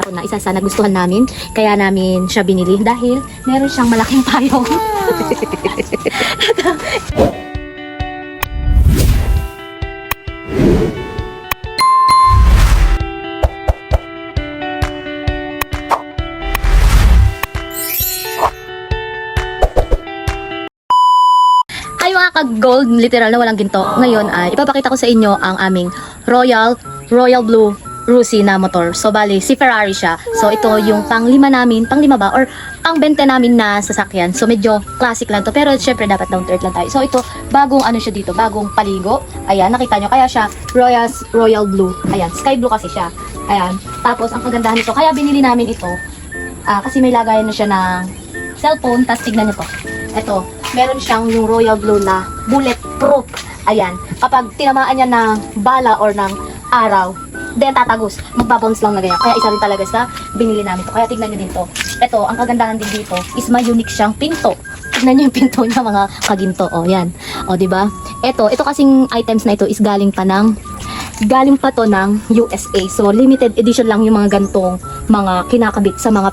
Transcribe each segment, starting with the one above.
ko na isa sa nagustuhan namin. Kaya namin siya binili dahil meron siyang malaking payong. Ay mga ka-gold, literal na walang ginto. Ngayon ay ipapakita ko sa inyo ang aming Royal Blue Rusi na motor. So bali, si Ferrari siya. So ito yung pang-lima namin, pang-lima ba? Or pang-20 namin na sasakyan. So medyo classic lang to. Pero syempre dapat down to earth lang tayo. So ito, bagong ano siya dito, bagong paligo. Ayan, nakita nyo. Kaya siya Royal Blue. Ayan, sky blue kasi siya. Ayan. Tapos ang kagandahan nito, kaya binili namin ito. Kasi may lagayan na siya ng cellphone. Tapos tignan nyo to. Ito, meron siyang yung Royal Blue na bulletproof. Ayan, kapag tinamaan niya ng bala or ng araw, then tatagos, magbabounce lang na ganyan. Kaya isa rin talaga sa binili namin to. Kaya tignan nyo din to. Ito, ang kagandahan din dito is may unique siyang pinto. Tignan nyo yung pinto niya mga kaginto. O, yan. O, diba? Ito kasing items na ito is galing pa to ng USA. So, limited edition lang yung mga gantong mga kinakabit sa mga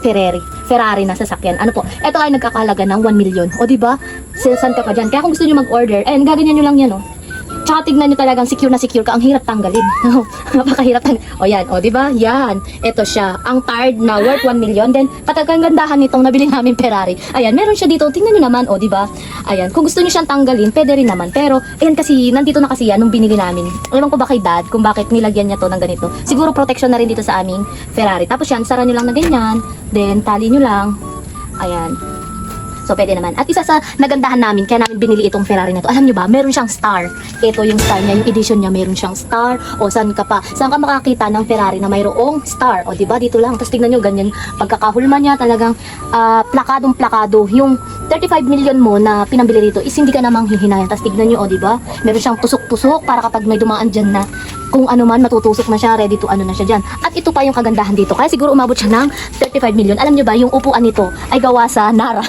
Ferrari na sasakyan. Ano po? Ito ay nagkakahalaga ng 1 million. O, diba? Saan ka pa dyan? Kaya kung gusto nyo mag-order, ayan, gaganyan nyo lang yan, o. Tsaka tignan nyo talagang secure na secure ka. Ang hirap tanggalin. Napakahirap tanggalin. O, yan. O, diba? Yan. Ito siya. Ang tired na worth 1 million. Then, patagang gandahan nitong nabili namin Ferrari. Ayan, meron siya dito. Tingnan nyo naman. O, diba? Ayan. Kung gusto nyo siyang tanggalin, pwede rin naman. Pero, ayan kasi, nandito na kasi yan nung binili namin. Ewan ko ba kay dad kung bakit nilagyan niya to ng ganito. Siguro protection na rin dito sa aming Ferrari. Tapos yan, sara nyo lang na ganyan. Then, tali nyo lang. Ayan. So, pwede naman. At isa sa nagandahan namin, kaya namin binili itong Ferrari na to. Alam nyo ba, meron siyang star. Ito yung star niya, yung edition niya, meron siyang star. O, saan ka makakita ng Ferrari na mayroong star? O, diba, dito lang. Tapos, tignan nyo, ganyan. Pagkakahulma niya, talagang plakadong-plakado. Yung 35 million mo na pinambili rito is hindi ka namang hihinayan. Tapos, tignan nyo, o, diba, meron siyang tusok-tusok para kapag may dumaan dyan na kung ano man, matutusok na siya, ready to ano na siya dyan. At ito pa yung kagandahan dito. Kaya siguro umabot siya ng 35 million. Alam nyo ba, yung upuan nito ay gawa sa Nara.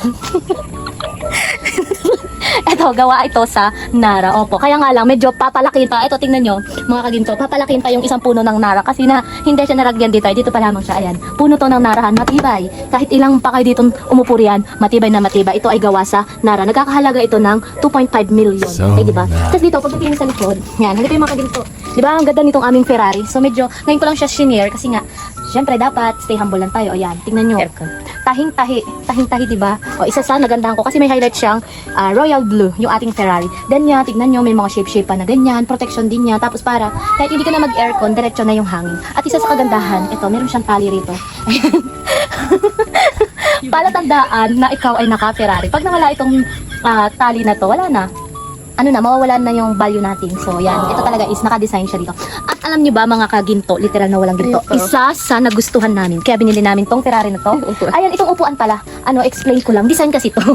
Ito, gawa ito sa Nara. Opo, kaya nga lang, medyo papalakin pa. Ito, tingnan nyo, mga kaginto, papalakin pa yung isang puno ng Nara. Kasi na, hindi siya naragyan dito. Dito pa lamang siya, ayan. Puno to ng Narahan, matibay. Kahit ilang pa kayo dito umupuri yan, matibay na matibay. Ito ay gawa sa Nara. Nagkakahalaga ito ng 2.5 million. Okay, diba? Tapos dito, pagdating sa likod, yan, nandito yung mga kaginto. Diba, ang ganda nitong aming Ferrari. So, medyo, ngayon ko lang siya shinare kasi nga, syempre, dapat stay humble lang tayo. O, yan, tingnan nyo. Tahing-tahi, diba? O, isa sa nagandahan ko kasi may highlight siyang Royal Blue, yung ating Ferrari. Then niya, tignan nyo, may mga shape-shape pa na ganyan, protection din niya. Tapos para, kahit hindi ka na mag-aircon, diretso na yung hangin. At isa sa kagandahan, ito, meron siyang tali rito. Palatandaan na ikaw ay naka-Ferrari. Pag nawala itong tali na to, wala na. Ano na, mawawalan na yung value natin. So, yan. Ito talaga is naka-design siya dito. At alam nyo ba, mga kaginto, literal na walang ginto, isa sa nagustuhan namin. Kaya binili namin tong Ferrari na to. Ayan, itong upuan pala. Explain ko lang. Design kasi to.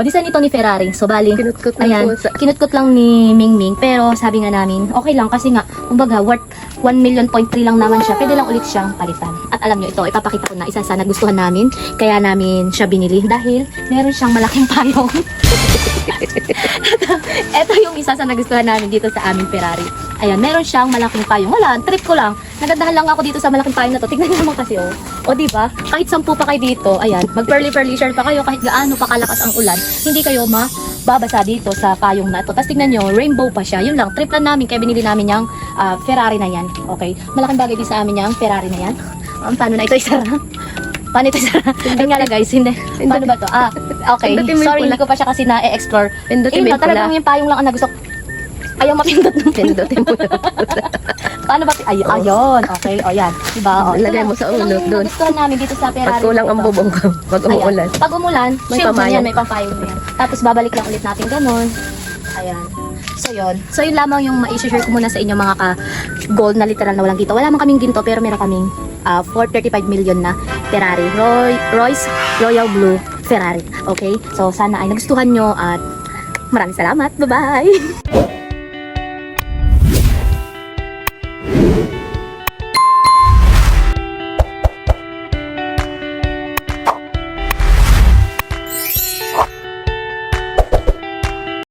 Design ito ni Ferrari. So, bali, kinutkot lang ni Mingming. Pero, sabi nga namin, okay lang kasi nga, kumbaga, worth 1.3 million lang naman siya. Pwede lang ulit siyang palitan. At alam nyo, ito, ipapakita ko na isa sa nagustuhan namin. Kaya namin siya binili dahil meron siyang malaking payong. Ito yung isa sa nagustuhan namin dito sa aming Ferrari. Ayan, meron siyang malaking payong. Wala, trip ko lang. Nagandahan lang ako dito sa malaking payong na to. Tignan niyo naman kasi, oh. O, diba? Kahit 10 pa kayo dito, ayan, mag-pearly shirt pa kayo, kahit gaano pa kalakas ang ulan, hindi kayo mababasa dito sa payong na to. Tapos tignan nyo, rainbow pa siya. Yun lang, trip lang namin, kaya binili namin yung Ferrari na yan. Okay? Malaking bagay din sa amin yung Ferrari na yan. Paano na ito isara? Paano ito isara? Ayun nga lang guys, hindi. Paano ba to? Okay. Sorry, hindi ko pa siya kasi na-explore. Ayun na, talagang yung payong lang ang nagusto. Ayaw mapindot ng pindutin mo. Paano ba? Ayun. Okay. O yan. Diba? O, lagay mo sa ulo doon. Gustuhan namin dito sa Ferrari. Pag kulang ang bubong ko. Pag umuulan. Pag umulan, may shield pamayong. yan, may pampayong na yan. Tapos babalik lang ulit natin ganun. Ayan. So yun. So yun lamang yung ma-share ko muna sa inyo mga ka-gold na literal na walang ginto. Wala man kaming ginto pero meron kaming 435 million na Ferrari. Royce Royal Blue Ferrari. Okay? So sana ay nagustuhan nyo at maraming salamat. Bye-bye!